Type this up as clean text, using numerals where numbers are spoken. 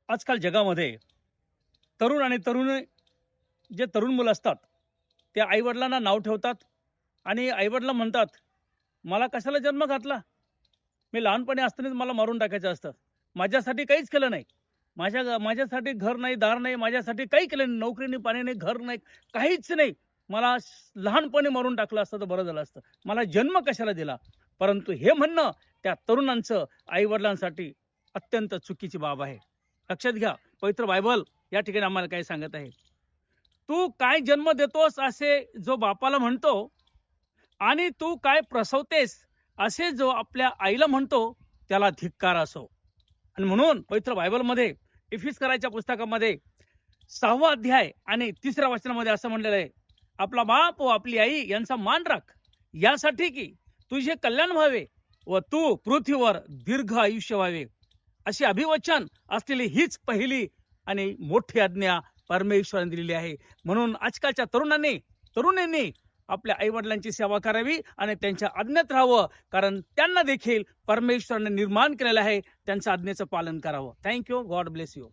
आजकाल जगामध्ये तरुण आणि जे तरुण मुलं असतात ते आईवडिलांना नाव ठेवतात आणि आईवडिला म्हणतात, मला कशाला जन्म घातला, मी लहानपणी असतानाच मला मारून टाकायचं असतं, माझ्यासाठी काहीच केलं नाही, माझ्यासाठी घर नाही, दार नाही, माझ्यासाठी काही केलं नाही, नोकरी नाही, पाणी नाही, घर नाही, काहीच नाही, मला लहानपणी मारून टाकलं असतं तर बरं झालं असतं, मला जन्म कशाला दिला. परंतु हे म्हणणं त्या तरुणांचं आईवडिलांसाठी अत्यंत चुकीची बाब आहे. लक्षात घ्या, पवित्र बायबल या ठिकाणी आम्हाला काय सांगत आहे, तू काय जन्म देतोस असे जो बापाला म्हणतो आणि तू काय प्रसवतेस असे जो आपल्या आईला म्हणतो त्याला धिक्कार असो. आणि म्हणून पवित्र बायबलमध्ये इफिसकराच्या पुस्तकामध्ये 6वा अध्याय आणि 3ऱ्या वचनामध्ये असं म्हणलेलं आहे, आपला बाप व आपली आई यांचा मान राख, यासाठी की तुझे कल्याण व्हावे व तू पृथ्वीवर दीर्घ आयुष्य व्हावे. अशी अभिवचन असलेली हीच पहिली आणि मोठी आज्ञा परमेश्वराने दिलेली आहे. म्हणून आजकालच्या तरुणांनी आपल्या आईवडिलांची सेवा करावी आणि त्यांच्या आज्ञेत राहावं, कारण त्यांना देखील परमेश्वराने निर्माण केलेलं आहे, त्यांच्या आज्ञेचं पालन करावं. थँक्यू. God bless you.